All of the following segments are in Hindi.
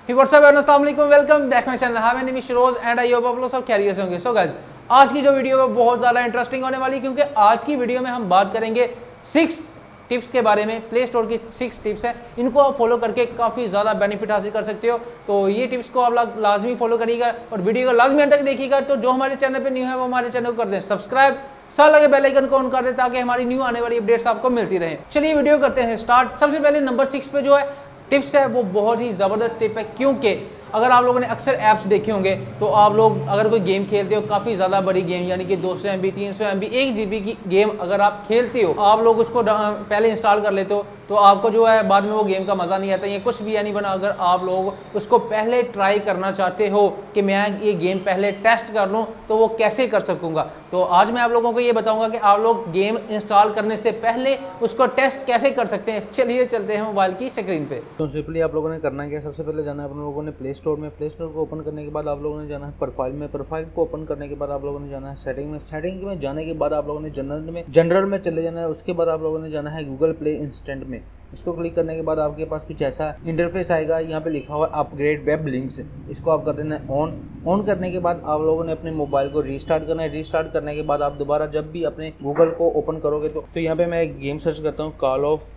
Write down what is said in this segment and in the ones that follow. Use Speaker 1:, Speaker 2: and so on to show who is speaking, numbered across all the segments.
Speaker 1: व्हाट्सअप अस्सलाम वालेकुम, वेलकम देखहाइन चैनल। हां, मैं निमिश रोज एंड आई होप आप लोग सब खैरियत से होंगे। सो गाइस, आज की जो वीडियो है बहुत ज़्यादा इंटरेस्टिंग होने वाली, क्योंकि आज की वीडियो में हम बात करेंगे 6 टिप्स के बारे में। प्ले स्टोर की 6 टिप्स हैं, इनको आप फॉलो करके काफ़ी ज़्यादा बेनिफिट हासिल कर सकते हो। तो ये टिप्स को आप लाजमी फॉलो करिएगा और वीडियो को लाजमी अंत तक देखिएगा। तो जो हमारे चैनल पे न्यू है वो हमारे चैनल को कर दें सब्सक्राइब, साथ लगे बेल आइकन को ऑन कर दें ताकि हमारी न्यू आने वाली अपडेट्स आपको मिलती रहे। चलिए वीडियो करते हैं स्टार्ट। सबसे पहले नंबर 6 पे जो है टिप्स है वो बहुत ही ज़बरदस्त टिप है, क्योंकि अगर आप लोगों ने अक्सर ऐप्स देखे होंगे तो आप लोग अगर कोई गेम खेलते हो, काफ़ी ज़्यादा बड़ी गेम यानी कि 200 MB 300 MB 1 GB की गेम अगर आप खेलते हो, आप लोग उसको पहले इंस्टॉल कर लेते हो तो आपको जो है बाद में वो गेम का मज़ा नहीं आता। ये कुछ भी यानी बना, अगर आप लोग उसको पहले ट्राई करना चाहते हो कि मैं ये गेम पहले टेस्ट कर लूँ तो वो कैसे कर सकूँगा, तो आज मैं आप लोगों को ये बताऊँगा कि आप लोग गेम इंस्टॉल करने से पहले उसको टेस्ट कैसे कर सकते हैं। चलिए चलते हैं मोबाइल की स्क्रीन पे।
Speaker 2: तो सिंपली आप लोगों ने करना क्या, सबसे पहले जाना है आप लोगों ने प्ले स्टोर में। प्ले स्टोर को ओपन करने के बाद आप लोगों ने जाना है प्रोफाइल में। प्रोफाइल को ओपन करने के बाद आप लोगों ने जाना है सेटिंग में। सेटिंग में जाने के बाद आप लोगों ने जनरल में चले जाना है। उसके बाद आप लोगों ने जाना है गूगल प्ले इंस्टेंट में। इसको क्लिक करने के बाद आपके पास कुछ ऐसा इंटरफेस आएगा। यहाँ पे लिखा हुआ है अपग्रेड वेब लिंक्स, इसको आप कर देना है ऑन। ऑन करने के बाद आप लोगों ने अपने मोबाइल को रीस्टार्ट करना है। रीस्टार्ट करने के बाद आप दोबारा जब भी अपने गूगल को ओपन करोगे तो यहाँ पे मैं एक गेम सर्च करता हूँ, कॉल ऑफ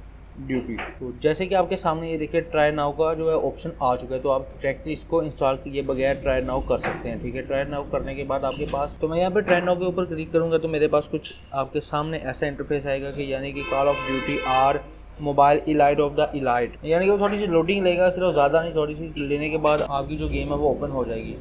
Speaker 2: ड्यूटी। तो जैसे कि आपके सामने ये देखिए ट्राई नाउ का जो है ऑप्शन आ चुका है, तो आप डायरेक्टली इसको इंस्टॉल किए बगैर ट्राई नाउ कर सकते हैं। ठीक है, ट्राई नाउ करने के बाद आपके पास, तो मैं यहाँ पे ट्राई नाउ के ऊपर क्लिक करूँगा तो मेरे पास कुछ आपके सामने ऐसा इंटरफेस आएगा कि यानी कि call of duty or mobile elite of the elite, यानी कि वो थोड़ी सी लोडिंग लेगा, सिर्फ ज़्यादा नहीं, थोड़ी सी लेने के बाद आपकी जो गेम है वो ओपन हो जाएगी।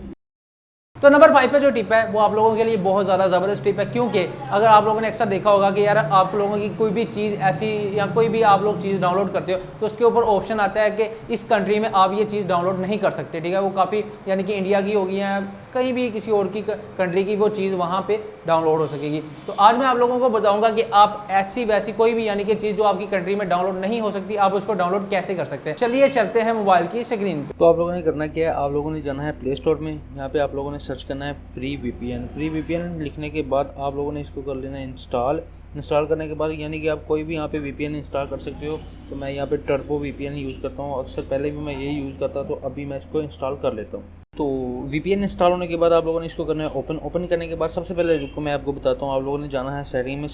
Speaker 1: तो नंबर 5 पे जो टिप है वो आप लोगों के लिए बहुत ज़्यादा ज़बरदस्त टिप है, क्योंकि अगर आप लोगों ने अक्सर देखा होगा कि यार आप लोगों की कोई भी चीज़ ऐसी या कोई भी आप लोग चीज़ डाउनलोड करते हो तो उसके ऊपर ऑप्शन आता है कि इस कंट्री में आप ये चीज़ डाउनलोड नहीं कर सकते। ठीक है, वो काफ़ी यानी कि इंडिया की होगी या कहीं भी किसी और की कंट्री की वो चीज़ वहाँ पे डाउनलोड हो सकेगी। तो आज मैं आप लोगों को बताऊंगा कि आप ऐसी वैसी कोई भी यानी कि चीज़ जो आपकी कंट्री में डाउनलोड नहीं हो सकती, आप उसको डाउनलोड कैसे कर सकते हैं। चलिए चलते हैं मोबाइल की स्क्रीन पे।
Speaker 2: तो आप लोगों ने करना क्या है, आप लोगों ने जाना है प्ले स्टोर में। यहाँ पे आप लोगों ने सर्च करना है फ्री VPN। फ्री VPN लिखने के बाद आप लोगों ने इसको कर लेना है इंस्टॉल। इंस्टॉल करने के बाद यानी कि आप कोई भी यहाँ पे VPN इंस्टॉल कर सकते हो। तो मैं यहाँ पे टर्बो VPN यूज़ करता हूँ, अक्सर पहले भी मैं यही यूज़ करता, तो अभी मैं इसको इंस्टॉल कर लेता हूँ। तो VPN इंस्टॉल होने के बाद आप लोगों ने इसको करना है ओपन। ओपन करने के बाद सबसे पहले जो मैं आपको बताता हूँ, आप लोगों ने जाना है सेटिंग में।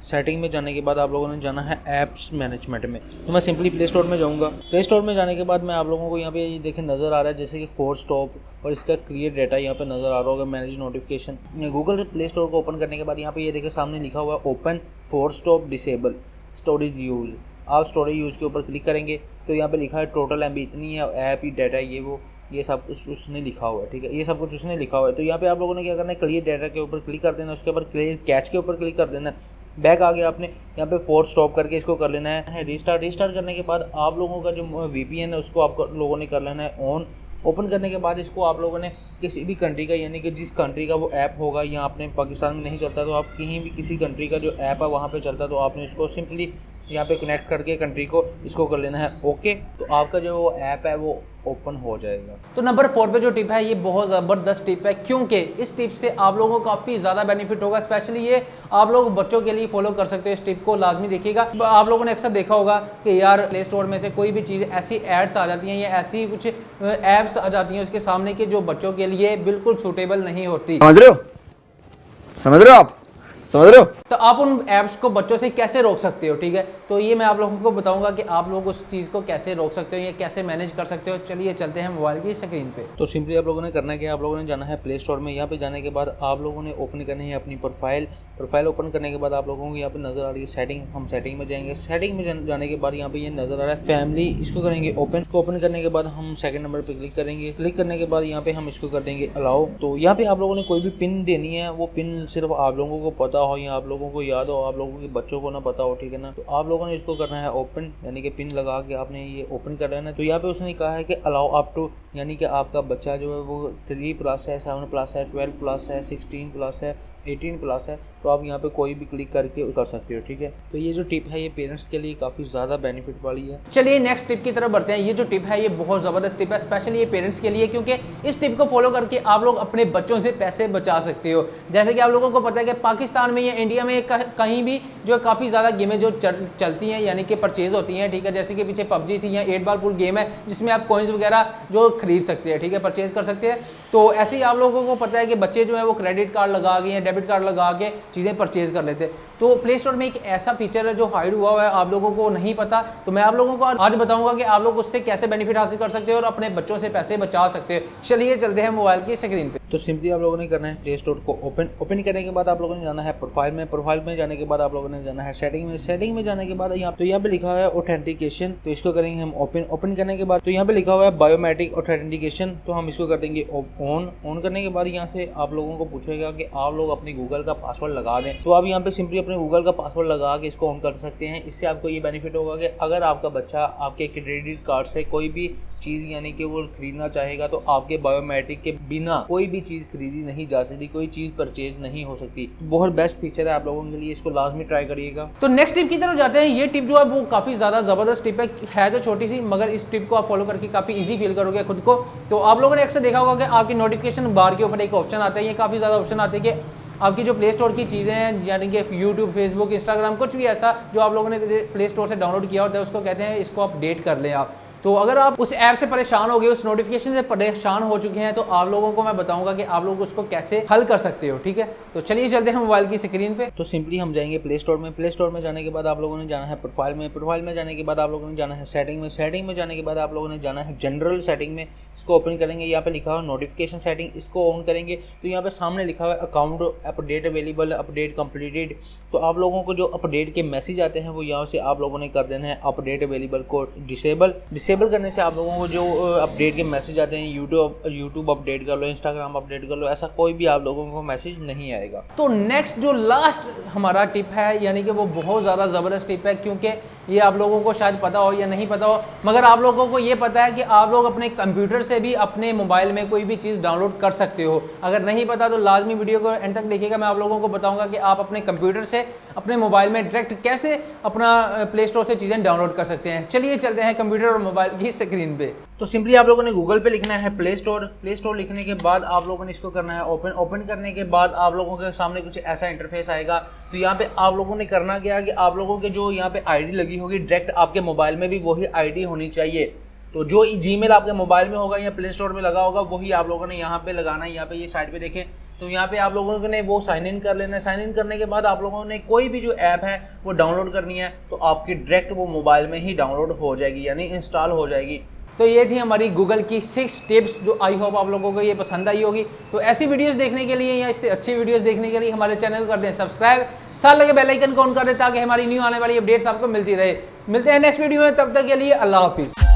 Speaker 2: सेटिंग में जाने के बाद आप लोगों ने जाना है ऐप्स मैनेजमेंट में। तो मैं सिंपली प्ले स्टोर में जाऊँगा। प्ले स्टोर में जाने के बाद मैं आप लोगों को यहाँ पे देखें नज़र आ रहा है जैसे कि फोर्स स्टॉप और इसका क्रिएट डाटा यहाँ पे नज़र आ रहा होगा, manage notification. Google play store को ओपन करने के बाद यहाँ पे ये देखिए सामने लिखा हुआ है open force stop disable storage use. आप स्टोरेज यूज़ के ऊपर क्लिक करेंगे तो यहाँ पे लिखा है टोटल MB इतनी है, ऐप ही डाटा ये वो, ये सब कुछ उसने लिखा हुआ है। ठीक है, ये सब कुछ उसने लिखा हुआ है। तो यहाँ पे आप लोगों ने क्या करना है, क्लियर डाटा के ऊपर क्लिक कर देना, उसके ऊपर क्लियर कैच के ऊपर क्लिक कर देना। बैक आ गया, आपने यहाँ पे फोर्स स्टॉप करके इसको कर लेना है रीस्टार्ट। रीस्टार्ट करने के बाद आप लोगों का जो VPN है उसको आप लोगों ने कर लेना है ऑन। ओपन करने के बाद इसको आप लोगों ने किसी भी कंट्री का यानी कि जिस कंट्री का वो ऐप होगा, या अपने पाकिस्तान में नहीं चलता तो आप कहीं भी किसी कंट्री का जो ऐप है वहाँ पे चलता, तो आपने इसको सिंपली यहाँ पे कनेक्ट करके कंट्री को इसको कर लेना है ओके। तो आपका जो वो ऐप है वो ओपन हो जाएगा।
Speaker 1: तो नंबर 4 पे जो टिप है ये बहुत ज़बरदस्त टिप है, क्योंकि इस टिप से आप लोगों को काफ़ी ज़्यादा बेनिफिट होगा। स्पेशली ये आप लोग बच्चों के लिए फॉलो कर सकते हो, इस टिप को लाजमी देखिएगा। आप लोगों ने अक्सर देखा होगा कि यार प्ले स्टोर में से कोई भी चीज़ ऐसी एड्स आ जाती हैं या ऐसी कुछ ऐप्स आ जाती हैं उसके सामने कि जो बच्चों के लिए बिल्कुल सूटेबल नहीं होती।
Speaker 2: समझ रहे हो आप समझ रहे हो?
Speaker 1: तो आप उन ऐप्स को बच्चों से कैसे रोक सकते हो। ठीक है, तो ये मैं आप लोगों को बताऊंगा कि आप लोग उस चीज़ को कैसे रोक सकते हो या कैसे मैनेज कर सकते हो। चलिए चलते हैं मोबाइल की स्क्रीन पे।
Speaker 2: तो सिंपली आप लोगों ने करना है कि आप लोगों ने जाना है प्ले स्टोर में। यहाँ पे जाने के बाद आप लोगों ने ओपन करनी है अपनी प्रोफाइल ओपन करने के बाद आप लोगों को यहाँ पे नजर आ रही है सेटिंग। हम सेटिंग में जाएंगे। सेटिंग में जाने के बाद यहाँ पे ये नजर आ रहा है फैमिली, इसको करेंगे ओपन। इसको ओपन करने के बाद हम सेकंड नंबर पे क्लिक करेंगे। क्लिक करने के बाद यहाँ पे हम इसको कर देंगे अलाउ। तो यहाँ पे आप लोगों ने कोई भी पिन देनी है, वो पिन सिर्फ आप लोगों को पता हो या आप लोगों को याद हो, आप लोगों के बच्चों को ना पता हो। ठीक है ना, तो आप लोगों ने इसको करना है ओपन, यानी कि पिन लगा के आपने ये ओपन कर लेना है। तो यहाँ पे उसने कहा है कि अलाउ अप टू, यानी कि आपका बच्चा जो है वो 3+ है, 7+ है, 12+ है, 16+ है, 18+ है तो आप यहाँ पे कोई भी क्लिक करके कर सकते हो, ठीक है। तो ये जो टिप है ये पेरेंट्स के लिए काफ़ी ज़्यादा बेनिफिट वाली है।
Speaker 1: चलिए नेक्स्ट टिप की तरफ बढ़ते हैं। ये जो टिप है ये बहुत ज़बरदस्त टिप है, स्पेशली ये पेरेंट्स के लिए, क्योंकि इस टिप को फॉलो करके आप लोग अपने बच्चों से पैसे बचा सकते हो। जैसे कि आप लोगों को पता है कि पाकिस्तान में या इंडिया में कहीं भी जो काफ़ी ज़्यादा गेमें जो चलती हैं यानी कि परचेज होती हैं, ठीक है। जैसे कि पीछे पबजी थी या 8 बॉल पूल गेम है जिसमें आप कॉइन्स वगैरह जो खरीद सकते हैं, ठीक है, परचेज कर सकते हैं। तो ऐसे ही आप लोगों को पता है कि बच्चे जो है वो क्रेडिट कार्ड लगा के या डेबिट कार्ड लगा के चीज़ें परचेज कर लेते। तो प्ले स्टोर में एक ऐसा फीचर है जो हाइड हुआ है, आप लोगों को नहीं पता, तो मैं आप लोगों को आज बताऊंगा कि आप लोग उससे कैसे बेनिफिट हासिल कर सकते हो और अपने बच्चों से पैसे बचा सकते हो। चलिए चलते हैं मोबाइल की स्क्रीन पे।
Speaker 2: तो सिंपली आप लोगों ने करना है प्ले स्टोर को ओपन करने के बाद आप लोगों ने जाना है प्रोफाइल में जाने के बाद आप लोगों ने जाना है सेटिंग में जाने के बाद यहाँ पे लिखा हुआ है ऑथेंटिकेशन, तो इसको करेंगे हम ओपन करने के बाद। तो यहाँ पे लिखा हुआ है बायोमेट्रिक ऑथेंटिकेशन, तो हम इसको कर देंगे ऑन करने के बाद यहाँ से आप लोगों को पूछेगा कि आप लोग अपनी गूगल का पासवर्ड लगा दें। तो आप यहाँ पे सिंपली अपने गूगल का पासवर्ड लगा के इसको ऑन कर सकते हैं। इससे आपको ये बेनिफिट होगा कि अगर आपका बच्चा आपके क्रेडिट कार्ड से कोई भी चीज़ यानी कि वो खरीदना चाहेगा तो आपके बायोमेट्रिक के बिना कोई भी चीज़ खरीदी नहीं जा सकती, कोई चीज़ परचेज नहीं हो सकती। बहुत बेस्ट फीचर है आप लोगों के लिए, इसको लाजमी ट्राई करिएगा।
Speaker 1: तो नेक्स्ट टिप की तरफ जाते हैं। ये टिप जो है वो काफ़ी ज़्यादा ज़बरदस्त टिप है तो छोटी सी, मगर इस टिप को आप फॉलो करके काफ़ी ईजी फील करोगे खुद को। तो आप लोगों ने अक्सर देखा होगा कि आपकी नोटिफिकेशन बार के ऊपर एक ऑप्शन आता है, ये काफ़ी ज़्यादा ऑप्शन आते हैं कि आपकी जो प्ले स्टोर की चीज़ें हैं यानी कि यूट्यूब, फेसबुक, इंस्टाग्राम, कुछ भी ऐसा जो आप लोगों ने प्ले स्टोर से डाउनलोड किया होता है उसको कहते हैं इसको अपडेट कर लें आप। तो अगर आप उस ऐप से परेशान हो गए, उस नोटिफिकेशन से परेशान हो चुके हैं, तो आप लोगों को मैं बताऊंगा कि आप लोग उसको कैसे हल कर सकते हो, ठीक है। तो चलिए चलते हैं मोबाइल की स्क्रीन पे।
Speaker 2: तो सिंपली हम जाएंगे प्ले स्टोर में जाने के बाद आप लोगों ने जाना है प्रोफाइल में जाने के बाद आप लोगों ने जाना है सेटिंग में जाने के बाद आप लोगों ने जाना है जनरल सेटिंग में। इसको ओपन करेंगे, यहाँ पे लिखा हुआ नोटिफिकेशन सेटिंग, इसको ऑन करेंगे तो यहाँ पे सामने लिखा हुआ है account update available, update completed. तो आप लोगों को जो अपडेट के मैसेज आते हैं वो यहाँ से आप लोगों ने कर देना है अपडेट अवेलेबल को डिसेबल करने से आप लोगों को जो अपडेट के मैसेज आते हैं यूट्यूब अपडेट कर लो, इंस्टाग्राम अपडेट कर लो, ऐसा कोई भी आप लोगों को मैसेज नहीं आएगा।
Speaker 1: तो नेक्स्ट जो लास्ट हमारा टिप है यानी कि वो बहुत ज़्यादा ज़बरदस्त टिप है, क्योंकि ये आप लोगों को शायद पता हो या नहीं पता हो, मगर आप लोगों को ये पता है कि आप लोग अपने कंप्यूटर से भी अपने मोबाइल में कोई भी चीज़ डाउनलोड कर सकते हो। अगर नहीं पता तो लाजमी वीडियो को एंड तक देखिएगा, मैं आप लोगों को बताऊंगा कि आप अपने कंप्यूटर से अपने मोबाइल में डायरेक्ट कैसे अपना प्ले स्टोर से चीज़ें डाउनलोड कर सकते हैं। चलिए चलते हैं कंप्यूटर और मोबाइल की स्क्रीन पे।
Speaker 2: तो सिंपली आप लोगों ने गूगल पे लिखना है प्ले स्टोर लिखने के बाद आप लोगों ने इसको करना है ओपन करने के बाद आप लोगों के सामने कुछ ऐसा इंटरफेस आएगा। तो यहाँ पे आप लोगों ने करना क्या कि आप लोगों के जो यहाँ पे आईडी लगी होगी डायरेक्ट आपके मोबाइल में भी वही आईडी होनी चाहिए। तो जो जीमेल आपके मोबाइल में होगा या प्ले स्टोर में लगा होगा वही आप लोगों ने यहाँ पे लगाना है। यहाँ पे ये साइड पे देखें तो यहाँ पे आप लोगों ने वो साइन इन कर लेना है। साइन इन करने के बाद आप लोगों ने कोई भी जो ऐप है वो डाउनलोड करनी है तो आपकी डायरेक्ट वो मोबाइल में ही डाउनलोड हो जाएगी यानी इंस्टॉल हो जाएगी।
Speaker 1: तो ये थी हमारी गूगल की 6 टिप्स जो आई होप आप लोगों को ये पसंद आई होगी। तो ऐसी वीडियोस देखने के लिए या इससे अच्छी वीडियोस देखने के लिए हमारे चैनल को कर दें सब्सक्राइब, साथ लगे बेल आइकन को ऑन कर दें ताकि हमारी न्यू आने वाली अपडेट्स आपको मिलती रहे। मिलते हैं नेक्स्ट वीडियो में, तब तक के लिए अल्लाह हाफिज़।